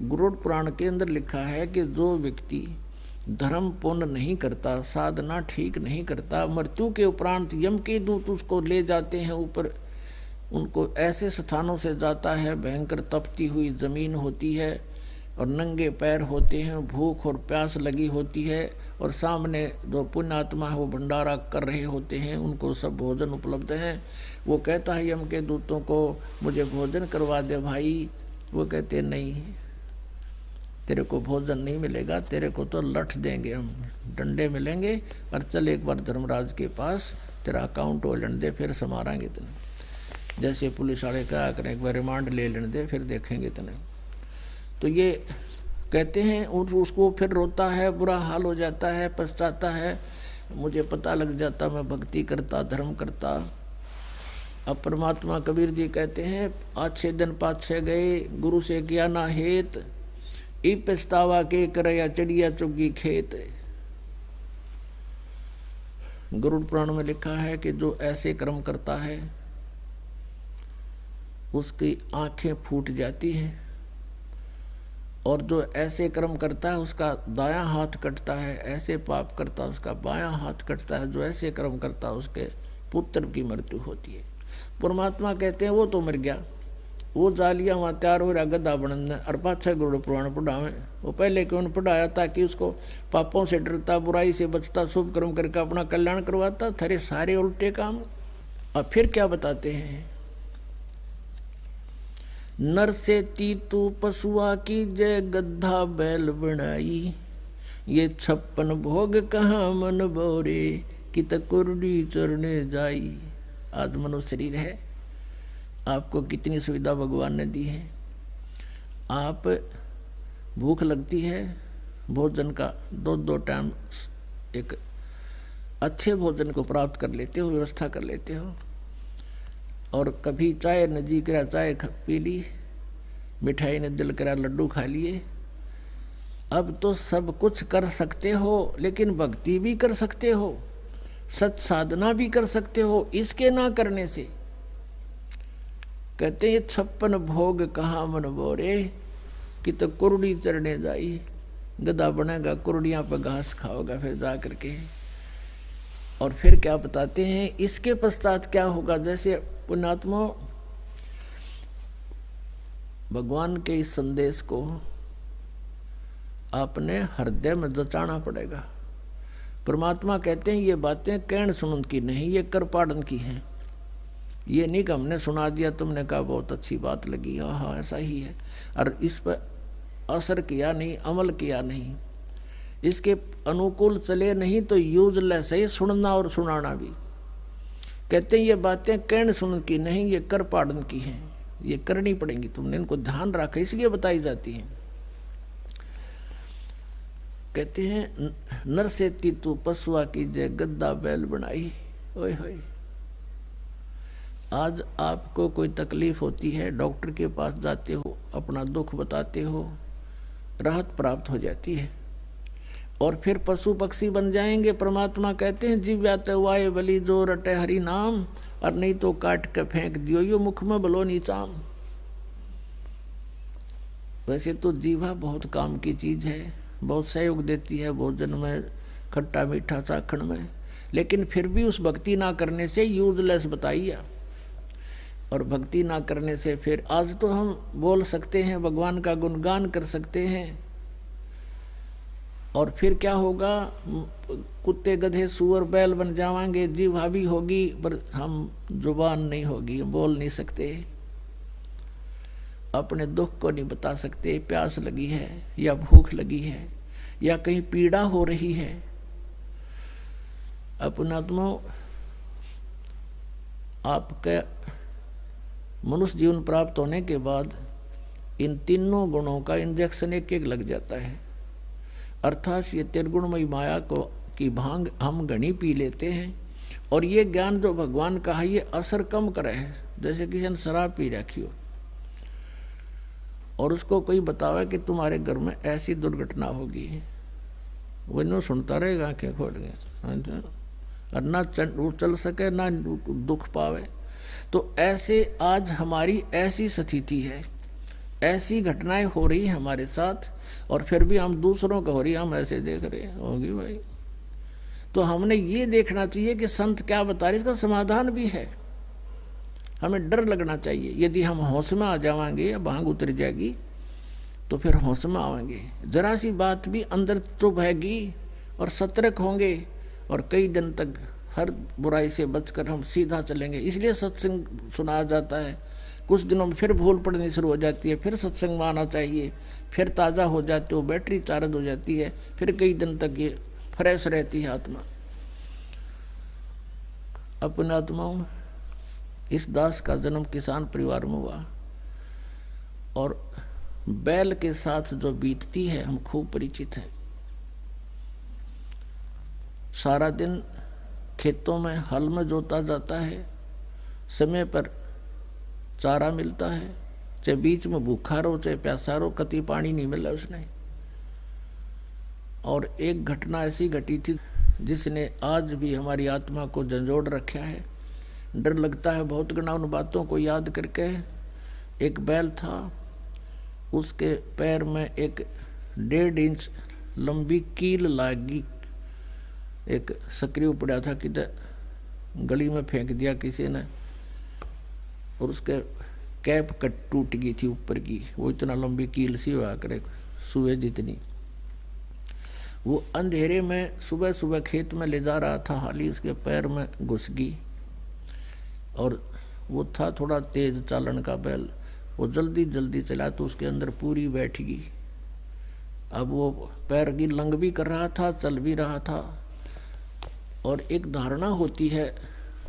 गरुड़ पुराण के अंदर लिखा है कि जो व्यक्ति धर्म पुण्य नहीं करता, साधना ठीक नहीं करता, मृत्यु के उपरांत यम के दूत उसको ले जाते हैं ऊपर, उनको ऐसे स्थानों से जाता है, भयंकर तपती हुई जमीन होती है और नंगे पैर होते हैं, भूख और प्यास लगी होती है, और सामने जो पुण्यात्मा है वो भंडारा कर रहे होते हैं, उनको सब भोजन उपलब्ध है। वो कहता है यम के दूतों को, मुझे भोजन करवा दे भाई। वो कहते नहीं, तेरे को भोजन नहीं मिलेगा, तेरे को तो लठ देंगे हम, डंडे मिलेंगे, और चल एक बार धर्मराज के पास तेरा अकाउंट हो लेने दे, फिर संभालेंगे तेने। जैसे पुलिस वाले क्या करें, एक बार रिमांड ले लेने दे, फिर देखेंगे तेने। तो ये कहते हैं, उसको फिर रोता है, बुरा हाल हो जाता है, पछताता है, मुझे पता लग जाता मैं भक्ति करता, धर्म करता। अब परमात्मा कबीर जी कहते हैं, 8 दिन पाछे गए, गुरु से किया ना हेत, ई पछतावा के करया चढ़िया चुगी खेत। गरुड़ पुराण में लिखा है कि जो ऐसे कर्म करता है उसकी आंखें फूट जाती हैं, और जो ऐसे कर्म करता है उसका दायां हाथ कटता है, ऐसे पाप करता है उसका बायां हाथ कटता है, जो ऐसे कर्म करता है उसके पुत्र की मृत्यु होती है। परमात्मा कहते हैं वो तो मर गया, वो जालिया वहाँ तैयार हो रहा गद्दा बनने, और पाछा गरुड़ पुराण पढ़ावे। वो पहले क्यों पढ़ाया, ताकि उसको पापों से डरता, बुराई से बचता, शुभ कर्म करके अपना कल्याण करवाता। थारे सारे उल्टे काम। और फिर क्या बताते हैं, नर से तीतू पशुआ की जय, गद्दा बैल बनाई, ये 56 भोग कहाँ मन बोरे, कि तकुर्डी चरने जाई। आज मनुष्य शरीर है, आपको कितनी सुविधा भगवान ने दी है। आप भूख लगती है, भोजन का 2 टाइम एक अच्छे भोजन को प्राप्त कर लेते हो, व्यवस्था कर लेते हो, और कभी चाय न जी करा चाय पी ली, मिठाई ने दिल करा लड्डू खा लिए। अब तो सब कुछ कर सकते हो, लेकिन भक्ति भी कर सकते हो, सत साधना भी कर सकते हो, इसके ना करने से। कहते हैं 56 भोग कहाँ मन बोरे, कि तो कुरडी चरने जाई। गधा बनेगा, कुरडियाँ पर घास खाओगा फिर जा करके। और फिर क्या बताते हैं, इसके पश्चात क्या होगा। जैसे पुण्यात्मा भगवान के इस संदेश को आपने हृदय में जचाना पड़ेगा। परमात्मा कहते हैं ये बातें कहण सुनन की नहीं, ये कर पाड़न की हैं। ये नहीं कि हमने सुना दिया, तुमने कहा बहुत अच्छी बात लगी, हाँ ऐसा ही है, और इस पर असर किया नहीं, अमल किया नहीं, इसके अनुकूल चले नहीं, तो यूजलेस है सुनना और सुनाना भी। कहते हैं ये बातें कहण सुनन की नहीं, ये कर पाड़न की हैं, ये करनी पड़ेंगी, तुमने इनको ध्यान रखा इसलिए बताई जाती हैं। कहते हैं नर से तीतू पशुआ की जय, गद्दा बैल बनाई। ओए होए, आज आपको कोई तकलीफ होती है, डॉक्टर के पास जाते हो, अपना दुख बताते हो, राहत प्राप्त हो जाती है, और फिर पशु पक्षी बन जाएंगे। परमात्मा कहते हैं जीव्यात वाय बलि जो रटे हरि नाम, और नहीं तो काट के फेंक दियो यो मुख में बलो नीचाम। वैसे तो जीवा बहुत काम की चीज है, बहुत सहयोग देती है भोजन में, खट्टा मीठा चाखण में, लेकिन फिर भी उस भक्ति ना करने से यूजलेस बताइए। और भक्ति ना करने से फिर आज तो हम बोल सकते हैं, भगवान का गुणगान कर सकते हैं, और फिर क्या होगा, कुत्ते गधे सुअर बैल बन जाएंगे, जीवा भी होगी पर हम जुबान नहीं होगी, बोल नहीं सकते, अपने दुख को नहीं बता सकते, प्यास लगी है या भूख लगी है या कहीं पीड़ा हो रही है। अपनात्मा आपके मनुष्य जीवन प्राप्त होने के बाद इन तीनों गुणों का इंजेक्शन एक एक लग जाता है। अर्थात ये त्रिगुणमयी माया को की भांग हम घनी पी लेते हैं, और ये ज्ञान जो भगवान का है ये असर कम करे है। जैसे किसी ने शराब पी रखी हो और उसको कोई बतावे कि तुम्हारे घर में ऐसी दुर्घटना होगी, वो नो सुनता रहेगा आंखें खोल के, और ना चल सके ना दुख पावे। तो ऐसे आज हमारी ऐसी स्थिति है ऐसी घटनाएं हो रही हैं हमारे साथ, और फिर भी हम दूसरों को हो रही, हम ऐसे देख रहे हैं, होगी भाई। तो हमने ये देखना चाहिए कि संत क्या बता रहे, इसका समाधान भी है। हमें डर लगना चाहिए। यदि हम होश में आ जाएंगे या भांग उतर जाएगी तो फिर होश में आवेंगे, जरा सी बात भी अंदर चुभेगी और सतर्क होंगे, और कई दिन तक हर बुराई से बचकर हम सीधा चलेंगे। इसलिए सत्संग सुनाया जाता है। कुछ दिनों में फिर भूल पड़नी शुरू हो जाती है, फिर सत्संग में आना चाहिए, फिर ताज़ा हो जाते हो, बैटरी चार्ज हो जाती है, फिर कई दिन तक ये फ्रेश रहती है आत्मा। अपने आत्माओं, इस दास का जन्म किसान परिवार में हुआ, और बैल के साथ जो बीतती है हम खूब परिचित हैं। सारा दिन खेतों में हल में जोता जाता है, समय पर चारा मिलता है, चाहे बीच में भूखा रहो चाहे प्यासा रहो, कति पानी नहीं मिला उसने। और एक घटना ऐसी घटी थी जिसने आज भी हमारी आत्मा को झंझोड़ रखा है। डर लगता है बहुत गना उन बातों को याद करके। एक बैल था, उसके पैर में एक 1.5 इंच लंबी कील लागी, एक सक्रिय पड़ा था, किधर गली में फेंक दिया किसी ने, और उसके कैप कट टूट गई थी ऊपर की, वो इतना लंबी कील सी हुआ करे, सुए जितनी। वो अंधेरे में सुबह सुबह खेत में ले जा रहा था, हाली उसके पैर में घुस गई, और वो था थोड़ा तेज चालन का बैल, वो जल्दी जल्दी चला तो उसके अंदर पूरी बैठ गई। अब वो पैर की लंग भी कर रहा था, चल भी रहा था। और एक धारणा होती है,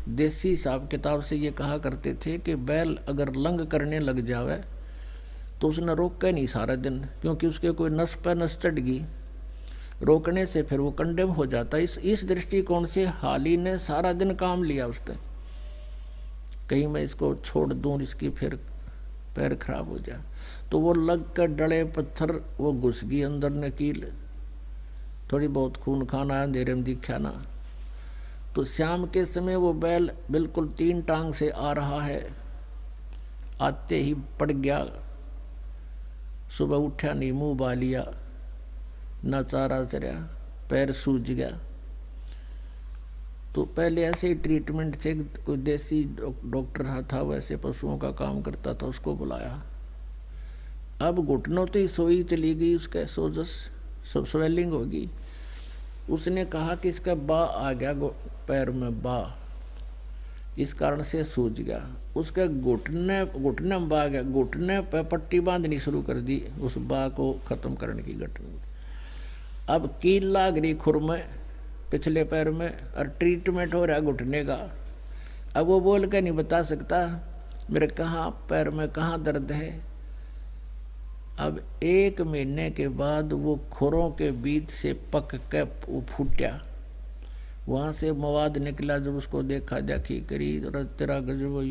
देसी हिसाब किताब से ये कहा करते थे कि बैल अगर लंग करने लग जावे तो उसने रोका नहीं सारा दिन, क्योंकि उसके कोई नस पे नस चढ़ गई, रोकने से फिर वो कंडेम हो जाता। इस दृष्टिकोण से हाली ने सारा दिन काम लिया उसने, कहीं मैं इसको छोड़ दूं, इसकी फिर पैर खराब हो जाए। तो वो लग कर डले पत्थर वो घुस गई अंदर ने कील, थोड़ी बहुत खून खाना अंधेरे में दिखा ना। तो शाम के समय वो बैल बिल्कुल 3 टांग से आ रहा है, आते ही पड़ गया, सुबह उठा नहीं, मुँह बा लिया, ना चारा चरा, पैर सूज गया। तो पहले ऐसे ही ट्रीटमेंट से कोई देसी डॉक्टर था, वैसे पशुओं का काम करता था, उसको बुलाया। अब घुटनों तो ही सोई चली गई, उसका सोजस सब स्वेलिंग होगी। उसने कहा कि इसका बा आ गया पैर में, बा इस कारण से सूज गया। उसके घुटने में बा गया, घुटने पे पट्टी बांधनी शुरू कर दी उस बा को खत्म करने की घटना। अब कील लाग रही खुर में पिछले पैर में, और ट्रीटमेंट हो रहा घुटने का। अब वो बोल के नहीं बता सकता मेरे कहाँ पैर में कहाँ दर्द है। अब 1 महीने के बाद वो खुरों के बीच से पक के फूटा, वहाँ से मवाद निकला। जब उसको देखा देखी करी, तेरा गजब हो,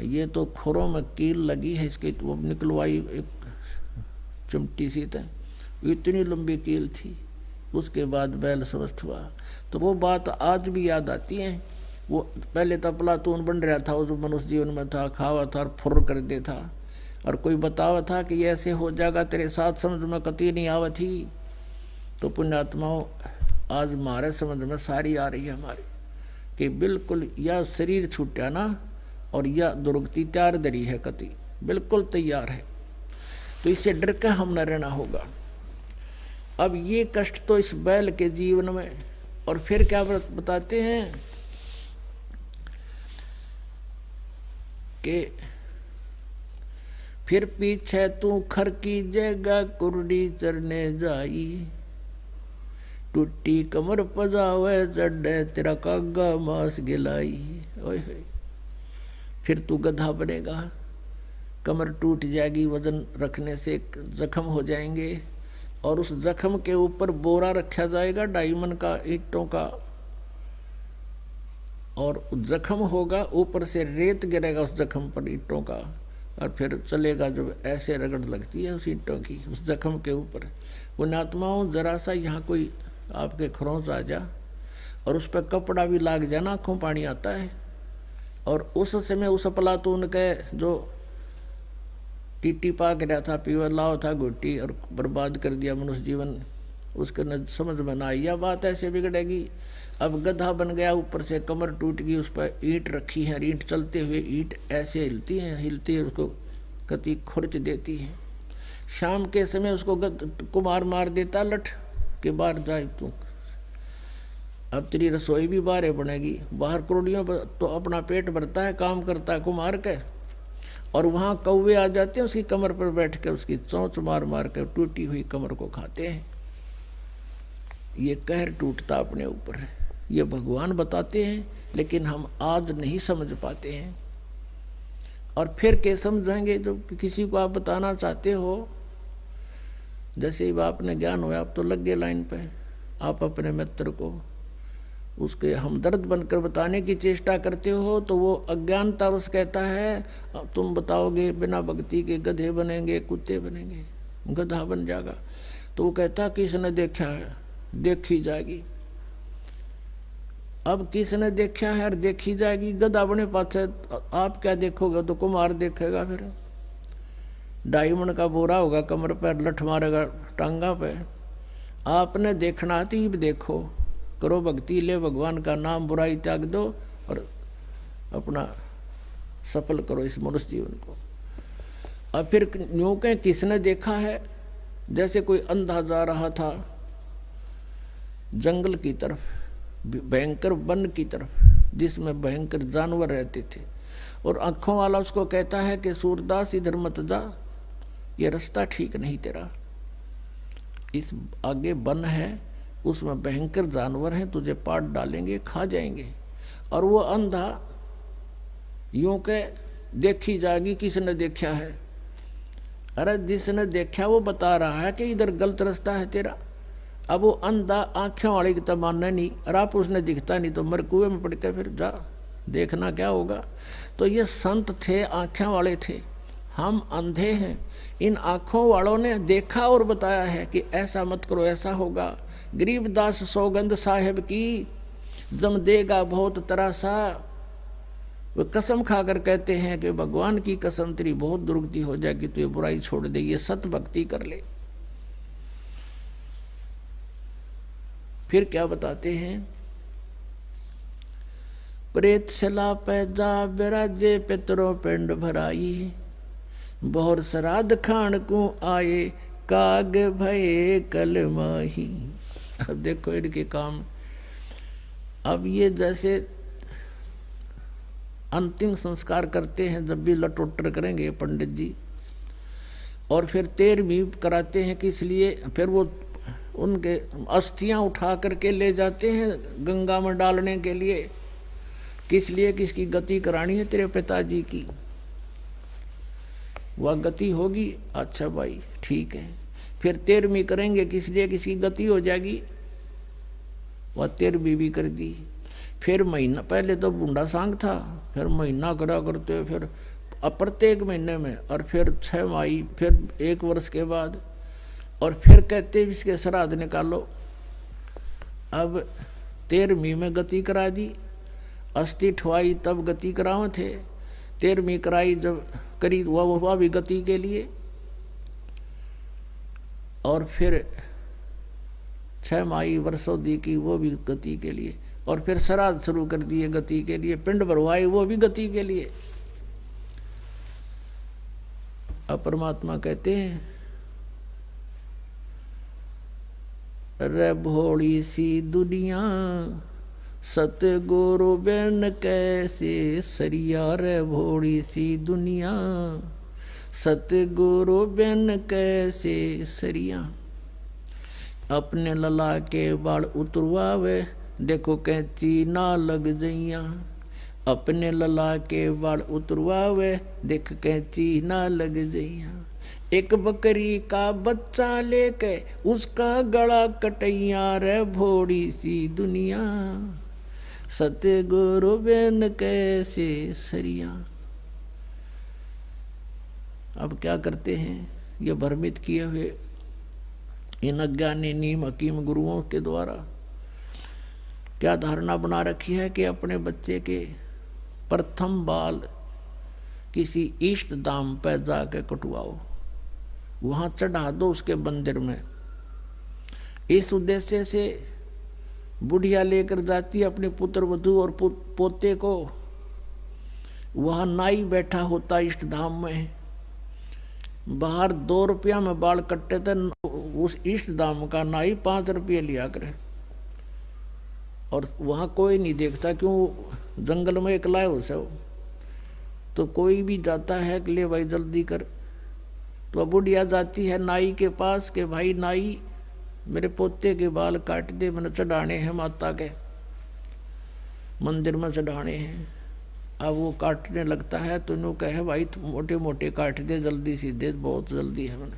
ये तो खुरों में कील लगी है इसकी, तो वो निकलवाई एक चिमटी सी तय, इतनी लंबी कील थी। उसके बाद बैल स्वस्थ हुआ। तो वो बात आज भी याद आती है। वो पहले तो प्लातून बन रहा था, उस मनुष्य जीवन में था, खावा था और फुर्र कर दे था, और कोई बतावा था कि ऐसे हो जाएगा तेरे साथ, समझ में कती नहीं आवा थी। तो पुण्यात्माओं, आज हमारे समझ में सारी आ रही है हमारी, कि बिल्कुल या शरीर छूटा ना, और या दुर्गति तैयार दरी है, कति बिल्कुल तैयार है। तो इससे डर के हम न रहना होगा। अब ये कष्ट तो इस बैल के जीवन में, और फिर क्या बताते हैं कि फिर पीछे तू खर की जगह कुर्डी चरने जाई, टूटी कमर पजावे चढ़े तेरा कागा मांस गिलाई। ओए होए, फिर तू गधा बनेगा, कमर टूट जाएगी, वजन रखने से जख्म हो जाएंगे, और उस जख्म के ऊपर बोरा रखा जाएगा डायमंड का, ईंटों का, और जख्म होगा, ऊपर से रेत गिरेगा उस जख्म पर ईंटों का, और फिर चलेगा। जब ऐसे रगड़ लगती है उस ईंटों की उस जख्म के ऊपर। पुण्यात्माओं, जरा सा यहाँ कोई आपके खरोंच आ जा और उस पर कपड़ा भी लाग जाना, आँखों पानी आता है। और उस समय उस प्लातून के जो टीटी पाक रहा था, पीवर लाओ था घुट्टी और बर्बाद कर दिया मनुष्य जीवन। उसके न समझ में ना आई यह बात ऐसे बिगड़ेगी। अब गधा बन गया, ऊपर से कमर टूट गई, उस पर ईंट रखी है, ईंट चलते हुए ईंट ऐसे हिलती है उसको कति खुरच देती है। शाम के समय उसको कुमार मार देता लठ के बाहर जाए तू, अब तेरी रसोई भी बाहर बनेगी। बाहर करोड़ियों तो अपना पेट भरता है, काम करता है कुमार के, और वहाँ कौवे आ जाते हैं उसकी कमर पर बैठ कर उसकी चोंच मार मार कर टूटी हुई कमर को खाते हैं। ये कहर टूटता अपने ऊपर है, ये भगवान बताते हैं, लेकिन हम आज नहीं समझ पाते हैं। और फिर क्या समझेंगे जब किसी को आप बताना चाहते हो, जैसे ही आपने ज्ञान हुआ आप तो लग गए लाइन पे, आप अपने मित्र को उसके हमदर्द बनकर बताने की चेष्टा करते हो तो वो अज्ञानतावश कहता है तुम बताओगे बिना भक्ति के गधे बनेंगे, कुत्ते बनेंगे, गधा बन जाएगा। तो वो कहता किसने देखा है, देखी जाएगी। अब किसने देखा है और देखी जाएगी, गधा बने पास आप क्या देखोगे, तो कुमार देखेगा। फिर डायमंड का बोरा होगा कमर पर, लठ मारेगा टांगा पे। आपने देखना तीब देखो, करो भक्ति, ले भगवान का नाम, बुराई त्याग दो और अपना सफल करो इस मनुष्य जीवन को। अब फिर यूं कहें किसने देखा है, जैसे कोई अंधा जा रहा था जंगल की तरफ, भयंकर वन की तरफ जिसमें भयंकर जानवर रहते थे, और आंखों वाला उसको कहता है कि सूरदास इधर मत जा, ये रास्ता ठीक नहीं तेरा, इस आगे वन है उसमें भयंकर जानवर हैं, तुझे पाट डालेंगे, खा जाएंगे। और वो अंधा यूं के देखी जाएगी किसने देखा है, अरे जिसने देखा वो बता रहा है कि इधर गलत रास्ता है तेरा। अब वो अंधा आंखें वाले की तो मानना नहीं, और आप उसने दिखता नहीं तो मर कुएं में पड़ के फिर जा, देखना क्या होगा। तो ये संत थे, आंखें वाले थे, हम अंधे हैं। इन आंखों वालों ने देखा और बताया है कि ऐसा मत करो, ऐसा होगा। गरीबदास सौगंध साहेब की जम देगा बहुत तरासा, वे कसम खाकर कहते हैं कि भगवान की कसम तेरी बहुत दुर्गति हो जाएगी, तो ये बुराई छोड़ दे, ये सत भक्ति कर ले। फिर क्या बताते हैं, प्रेत सला पैजा बिराजे पितरों पिंड भराई, बहुर श्राद्ध खान को आए काग भये कल माही। अब देखो इनके काम, अब ये जैसे अंतिम संस्कार करते हैं, जब भी लटोटर करेंगे पंडित जी, और फिर 13वीं कराते हैं कि इसलिए फिर वो उनके अस्थियां उठा करके ले जाते हैं गंगा में डालने के लिए, किस लिए, किसकी गति करानी है तेरे पिताजी की, वह गति होगी। अच्छा भाई ठीक है, फिर 13वीं करेंगे किस लिए, किसकी गति हो जाएगी, वह 13वीं भी कर दी। फिर महीना, पहले तो बूंदा सांग था, फिर महीना करा करते, फिर प्रत्येक महीने में, और फिर 6 माही, फिर 1 वर्ष के बाद, और फिर कहते इसके श्राद्ध निकालो। अब 13वीं में गति करा दी, अस्थि ठवाई तब गति कराओ थे, 13वीं कराई जब करी वह भी गति के लिए, और फिर 6 माही वर्षों दी की वो भी गति के लिए, और फिर श्राद्ध शुरू कर दिए गति के लिए, पिंड भरवाए वो भी गति के लिए। अब परमात्मा कहते हैं रे भोली सी दुनिया सतगुरु बिन कैसे सरिया, रे भोली सी दुनिया सतगुरु बिन कैसे सरिया। अपने लला के बाल उतरवावे, देखो कैंची ना लग जइया, अपने लला के बाल उतरवावे, देख कैंची ना लग जइया। एक बकरी का बच्चा लेके उसका गला कटैया, रे भोड़ी सी दुनिया सतगुरु बिन कैसे सरिया। अब क्या करते हैं ये भ्रमित किए हुए इन अज्ञानी नीम हकीम गुरुओं के द्वारा क्या धारणा बना रखी है कि अपने बच्चे के प्रथम बाल किसी इष्ट धाम पर जाके कटवाओ, वहां चढ़ा दो उसके मंदिर में। इस उद्देश्य से बुढ़िया लेकर जाती अपने पुत्र वधू और पोते को। वहां नाई बैठा होता इष्ट धाम में, बाहर 2 रुपया में बाल कटते थे, उस इष्ट धाम का नाई 5 रुपये लिया करे। और वहां कोई नहीं देखता, क्यों जंगल में एक लाए उसे, तो कोई भी जाता है कि ले भाई जल्दी कर। तो बुढ़िया जाती है नाई के पास कि भाई नाई मेरे पोते के बाल काट दे, मैंने चढ़ाने हैं माता के मंदिर में चढ़ाने हैं। अब वो काटने लगता है तो इन्हों कहे भाई तू मोटे मोटे काट दे, जल्दी सी दे, बहुत जल्दी है। मैंने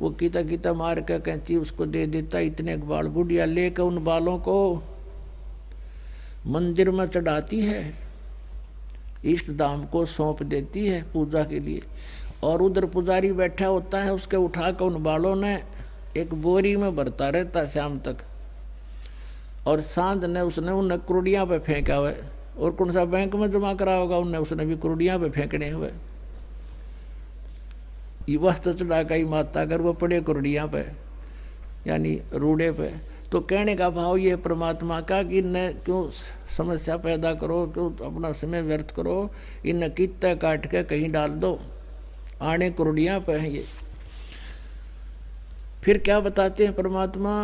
वो कीता कीता मार के कैंची उसको दे देता, इतने बाल। बुढ़िया लेकर उन बालों को मंदिर में चढ़ाती है, इष्ट धाम को सौंप देती है पूजा के लिए। और उधर पुजारी बैठा होता है, उसके उठा कर उन बालों ने एक बोरी में भरता रहता शाम तक, और सांझ ने उसने उन कुरुड़ियाँ पे फेंका हुआ, और कौन सा बैंक में जमा करा होगा उनने, उसने भी कुरुड़ियाँ पे फेंकने हुए। युवा चढ़ा का ही माता अगर वो पड़े कुरुड़ियाँ पे यानी रूढ़े पे, तो कहने का भाव ये परमात्मा का कि इन्हें क्यों समस्या पैदा करो, क्यों अपना समय व्यर्थ करो, इन्हें कित्ते काट के कहीं डाल दो, आने कुरुड़ियाँ पे हैं ये। फिर क्या बताते हैं परमात्मा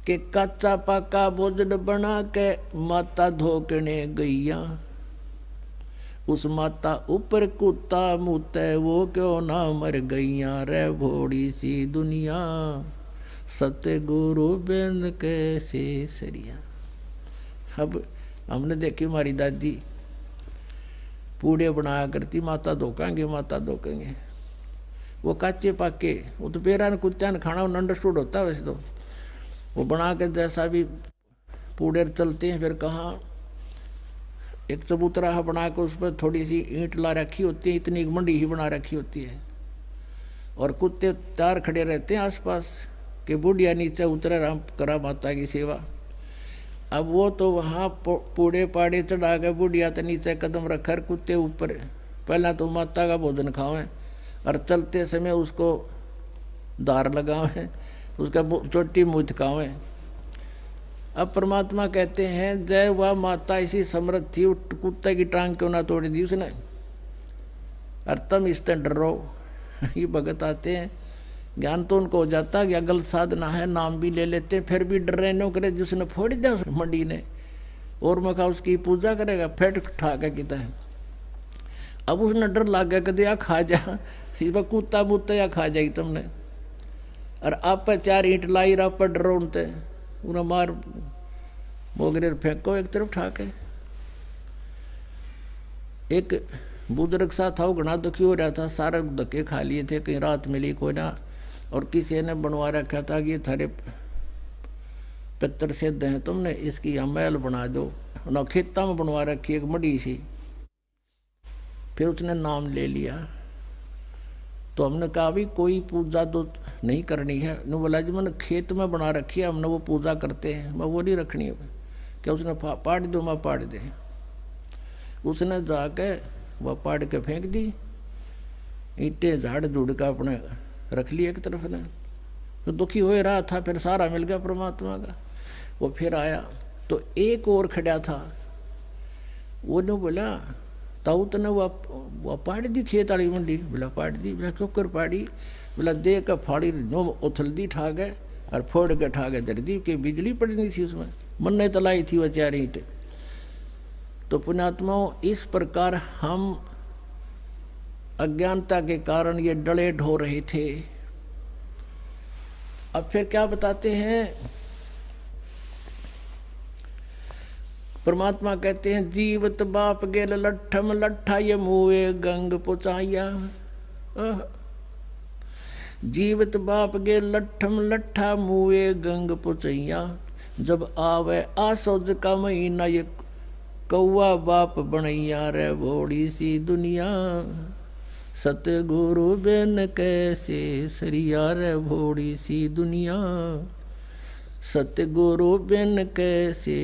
कि कच्चा पक्का भोजन बना के माता धोकने गईया, उस माता ऊपर कुत्ता मुते वो क्यों ना मर गईया रे भोड़ी सी दुनिया, सतगुरु बिन कैसे सरिया। अब हमने देखी हमारी दादी पूड़े बनाया करती, माता धोकेंगे माता धोकेंगे, वो काचे पाके, वो तो पेरा ने कुत्ता ने खाना अंडरस्टूड होता है वैसे तो। वो बना के जैसा भी पूड़े चलते हैं, फिर कहाँ एक चबूतरा बना के उस पर थोड़ी सी ईंट ला रखी होती है, इतनी मंडी ही बना रखी होती है, और कुत्ते तार खड़े रहते हैं आसपास कि बुढ़िया नीचे उतरे राम करा माता की सेवा। अब वो तो वहाँ पूड़े पाड़े चढ़ा के बुढ़िया तो नीचे कदम रखकर कुत्ते ऊपर, पहला तो माता का भोजन खावें और चलते समय उसको दार लगावें, उसका चोटी मुँह थकावें। अब परमात्मा कहते हैं जय वह माता ऐसी समर्थ थी, कुत्ते की टांग क्यों ना तोड़ दी उसने, और तुम इससे डरो। ये भगत आते हैं, ज्ञान तो उनको हो जाता कि गलत साधना है, नाम भी ले लेते, फिर भी डर रहे नो करे जिसने फोड़ दिया उस मंडी ने, और मैं कहा उसकी पूजा करेगा, फेट ठा के किता है। अब उसने डर लग गया कदे आ खा जा, इस बार कुत्ता मुत्ता या खा जाएगी तुमने, और आप पर 4 ईंट लाई रहा पर डरो उनते, उन्हें मार मोगरे फेंको एक तरफ ठा के। एक बुजुर्ग सा था, वो घना दुखी हो रहा था, सारे धक्के खा लिए थे, कहीं रात मिली कोई ना, और किसी ने बनवा रखा था कि ये थारे पितर सिद्ध हैं, तुमने इसकी महल बना दो ना, खेता में बनवा रखी एक मड़ी सी। फिर उसने नाम ले लिया, तो हमने कहा भी कोई पूजा तो नहीं करनी है। ने बोला जी मैंने खेत में बना रखी है, हमने वो पूजा करते हैं, मैं वो नहीं रखनी है। क्या उसने पाड़ दो, मैं पाड़ दे, उसने जाके वह पाड़ के फेंक दी, ईंटें झाड़ झूड़ का अपने रख लिया एक तरफ ने। तो दुखी हो रहा था, फिर सारा मिल गया परमात्मा का। वो फिर आया तो एक और खड़ा था, वो ने बोला ताऊ तने वह पाड़ दी खेत वाली मंडी, बोला पाड़ दी, बोला क्यों कर पाड़ी, बोला दे का फाड़ी नो उथल दी ठा गए और फोड़ के ठा गए धर दी कि बिजली पड़नी थी उसमें, मन ने तलाई थी वह 4 ईंटें। तो पुण्यात्माओं इस प्रकार हम अज्ञानता के कारण ये डले ढो रहे थे। अब फिर क्या बताते हैं परमात्मा, कहते हैं जीवत बाप गेल लट्ठम लट्ठा ये मुए गंग पुचाइया। जीवत बाप गेल लट्ठम लट्ठा मुए गंग पुचैया, जब आवे आसोज का महीना ये कौआ बाप बनैया रे भोड़ी सी दुनिया, सतगुरु बिन कैसे सरिया रे भोड़ी सी दुनिया, सतगुरु बिन कैसे